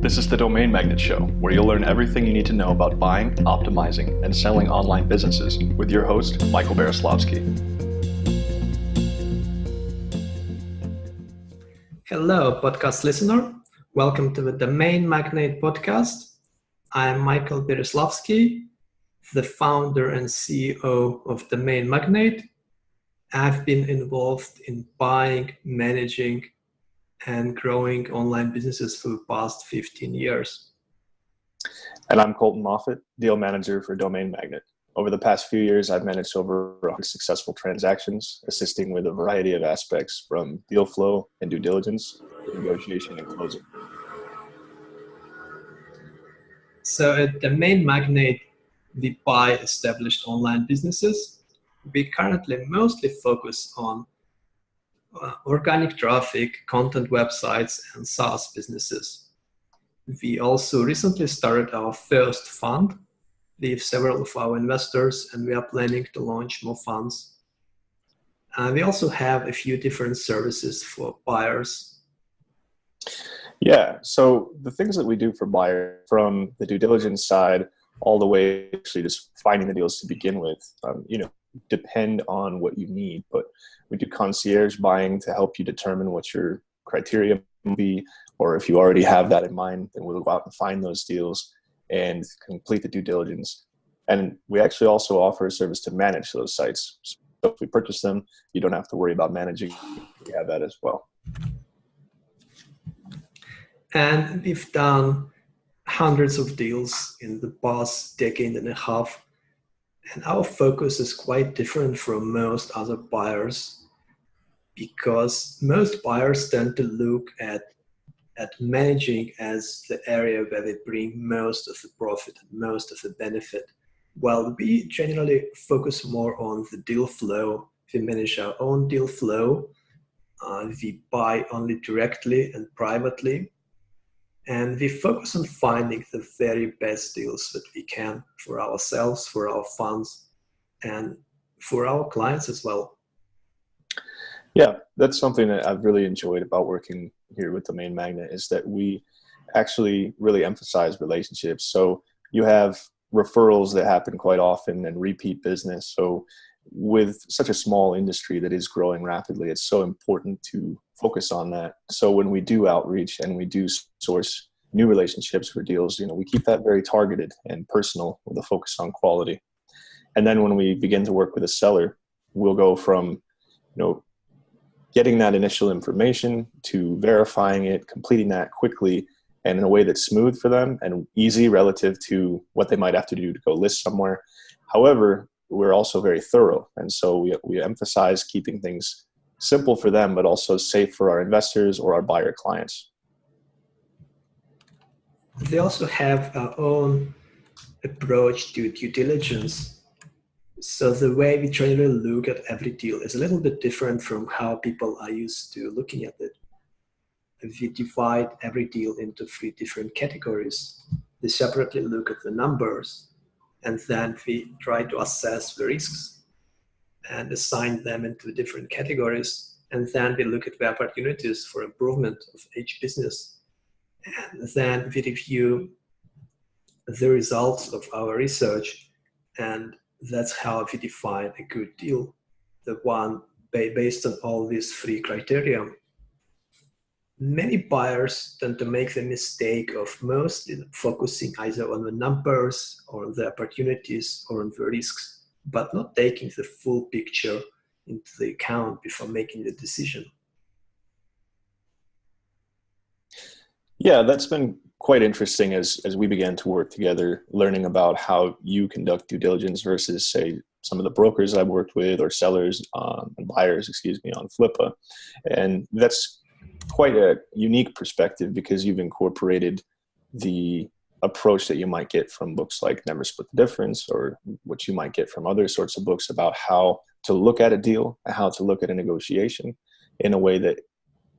This is the Domain Magnate Show, where you'll learn everything you need to know about buying, optimizing, and selling online businesses with your host, Michael Bereslavsky. Hello, podcast listener. Welcome to the Domain Magnate podcast. I am Michael Bereslavsky, the founder and CEO of Domain Magnate. I've been involved in buying, managing, and growing online businesses for the past 15 years. And I'm Colton Moffitt, deal manager for Domain Magnate. Over the past few years, I've managed over 100 successful transactions, assisting with a variety of aspects from deal flow and due diligence, negotiation and closing. So at Domain Magnate, we buy established online businesses. We currently mostly focus on organic traffic, content websites, and SaaS businesses. We also recently started our first fund with several of our investors, and we are planning to launch more funds. We also have a few different services for buyers. Yeah, so the things that we do for buyers, from the due diligence side all the way to actually just finding the deals to begin with, depend on what you need. But we do concierge buying to help you determine what your criteria will be, or if you already have that in mind, then we'll go out and find those deals and complete the due diligence. And we actually also offer a service to manage those sites. So if we purchase them, you don't have to worry about managing. We have that as well. And we've done hundreds of deals in the past decade and a half. And our focus is quite different from most other buyers, because most buyers tend to look at managing as the area where they bring most of the profit, most of the benefit, while we generally focus more on the deal flow. We manage our own deal flow. We buy only directly and privately. And we focus on finding the very best deals that we can for ourselves, for our funds, and for our clients as well. Yeah, that's something that I've really enjoyed about working here with Domain Magnate, is that we actually really emphasize relationships. So you have referrals that happen quite often and repeat business. So with such a small industry that is growing rapidly, it's so important to focus on that. So when we do outreach and we do source new relationships for deals, we keep that very targeted and personal with a focus on quality. And then when we begin to work with a seller, we'll go from, getting that initial information to verifying it, completing that quickly and in a way that's smooth for them and easy relative to what they might have to do to go list somewhere. However, we're also very thorough. And so we emphasize keeping things simple for them, but also safe for our investors or our buyer clients. We also have our own approach to due diligence. So the way we generally look at every deal is a little bit different from how people are used to looking at it. We divide every deal into 3 different categories. We separately look at the numbers, and then we try to assess the risks and assign them into different categories. And then we look at the opportunities for improvement of each business. And then we review the results of our research, and that's how we define a good deal, the one based on all these 3 criteria. Many buyers tend to make the mistake of mostly focusing either on the numbers or on the opportunities or on the risks, but not taking the full picture into the account before making the decision. Yeah, that's been quite interesting as we began to work together, learning about how you conduct due diligence versus, say, some of the brokers I've worked with or sellers and buyers, on Flippa. And that's quite a unique perspective because you've incorporated the approach that you might get from books like Never Split the Difference, or what you might get from other sorts of books about how to look at a deal and how to look at a negotiation in a way that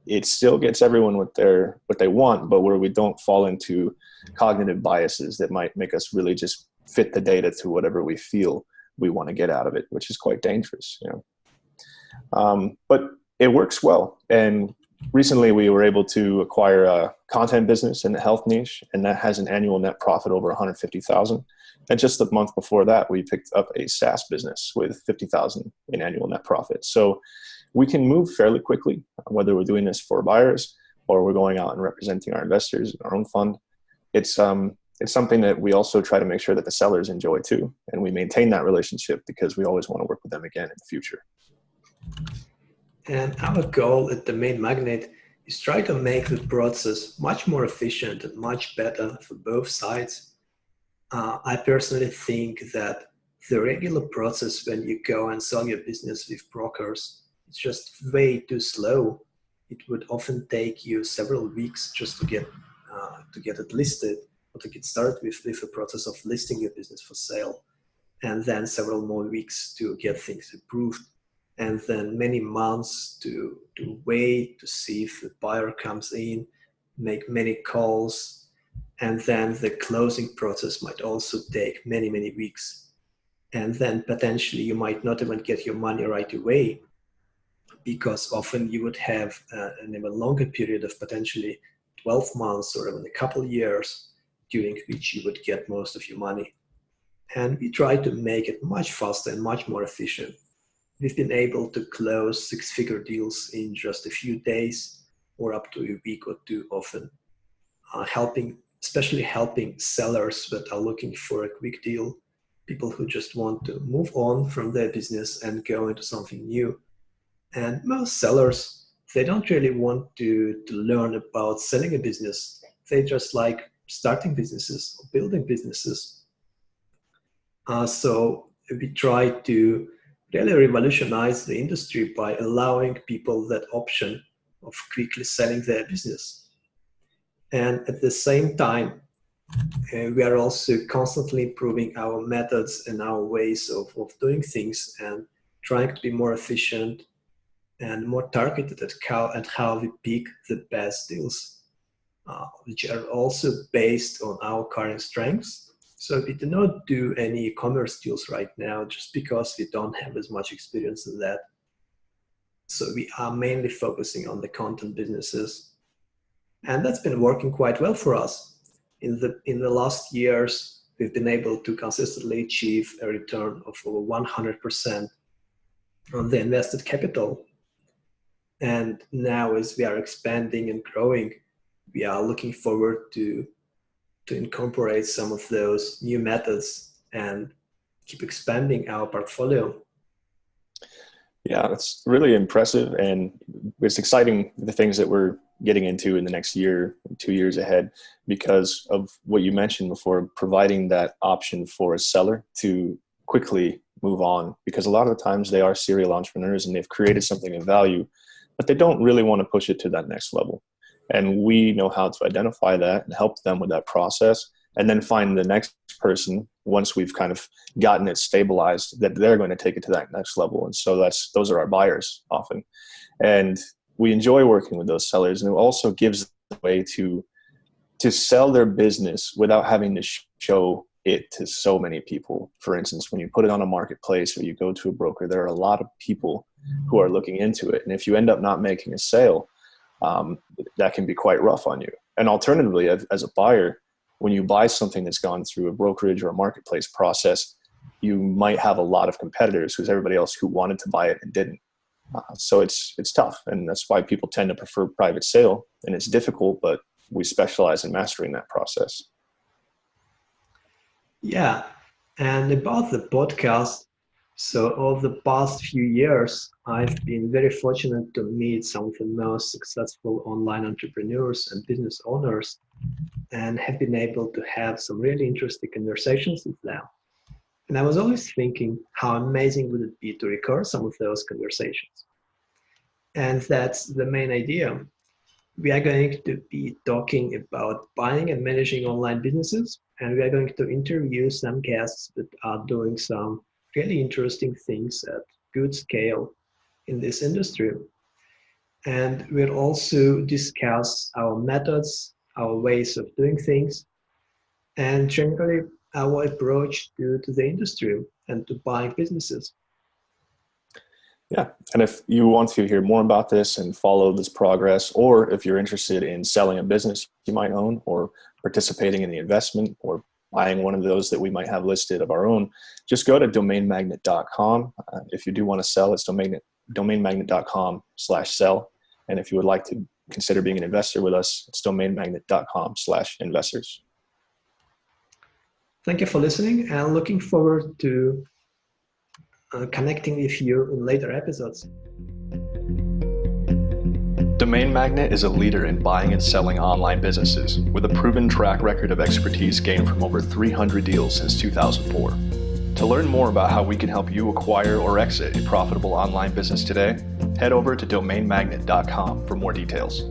it still gets everyone what they want, but where we don't fall into cognitive biases that might make us really just fit the data to whatever we feel we want to get out of it, which is quite dangerous. But it works well. And recently we were able to acquire a content business in the health niche, and that has an annual net profit over 150,000. And just the month before that, we picked up a SaaS business with 50,000 in annual net profit. So we can move fairly quickly, whether we're doing this for buyers or we're going out and representing our investors in our own fund. It's something that we also try to make sure that the sellers enjoy too, and we maintain that relationship because we always want to work with them again in the future. And our goal at Domain Magnate is try to make the process much more efficient and much better for both sides. I personally think that the regular process when you go and sell your business with brokers, it's just way too slow. It would often take you several weeks just to get it listed, or to get started with the process of listing your business for sale, and then several more weeks to get things approved, and then many months to wait to see if the buyer comes in, make many calls, and then the closing process might also take many, many weeks. And then potentially you might not even get your money right away, because often you would have an even longer period of potentially 12 months or even a couple of years during which you would get most of your money. And we try to make it much faster and much more efficient. We've been able to close six-figure deals in just a few days or up to a week or two often, especially helping sellers that are looking for a quick deal, people who just want to move on from their business and go into something new. And most sellers, they don't really want to learn about selling a business. They just like starting businesses or building businesses. So we try to really revolutionize the industry by allowing people that option of quickly selling their business. And at the same time, we are also constantly improving our methods and our ways of doing things, and trying to be more efficient and more targeted at how we pick the best deals, which are also based on our current strengths. So we do not do any e-commerce deals right now just because we don't have as much experience in that. So we are mainly focusing on the content businesses. And that's been working quite well for us. In the last years, we've been able to consistently achieve a return of over 100% on the invested capital. And now, as we are expanding and growing, we are looking forward to incorporate some of those new methods and keep expanding our portfolio. Yeah, that's really impressive, and it's exciting, the things that we're getting into in the next year, 2 years ahead, because of what you mentioned before, providing that option for a seller to quickly move on, because a lot of the times they are serial entrepreneurs and they've created something of value, but they don't really want to push it to that next level. And we know how to identify that and help them with that process, and then find the next person once we've kind of gotten it stabilized that they're going to take it to that next level. And so those are our buyers often. And we enjoy working with those sellers, and it also gives them a way to sell their business without having to show it to so many people. For instance, when you put it on a marketplace or you go to a broker, there are a lot of people who are looking into it. And if you end up not making a sale, that can be quite rough on you. And alternatively, as a buyer, when you buy something that's gone through a brokerage or a marketplace process, you might have a lot of competitors who's everybody else who wanted to buy it and didn't. So it's tough, and that's why people tend to prefer private sale. And it's difficult, but we specialize in mastering that process. Yeah, and about the podcast, so over the past few years, I've been very fortunate to meet some of the most successful online entrepreneurs and business owners, and have been able to have some really interesting conversations with them. And I was always thinking, how amazing would it be to record some of those conversations? And that's the main idea. We are going to be talking about buying and managing online businesses, and we are going to interview some guests that are doing some really interesting things at good scale in this industry. And we'll also discuss our methods, our ways of doing things, and generally our approach to the industry and to buying businesses. Yeah. And if you want to hear more about this and follow this progress, or if you're interested in selling a business you might own, or participating in the investment, or buying one of those that we might have listed of our own, just go to domainmagnate.com. If you do want to sell, it's domainmagnate.com/sell. And if you would like to consider being an investor with us, it's domainmagnate.com/investors. Thank you for listening, and looking forward to connecting with you in later episodes. Domain Magnate is a leader in buying and selling online businesses with a proven track record of expertise gained from over 300 deals since 2004. To learn more about how we can help you acquire or exit a profitable online business today, head over to domainmagnate.com for more details.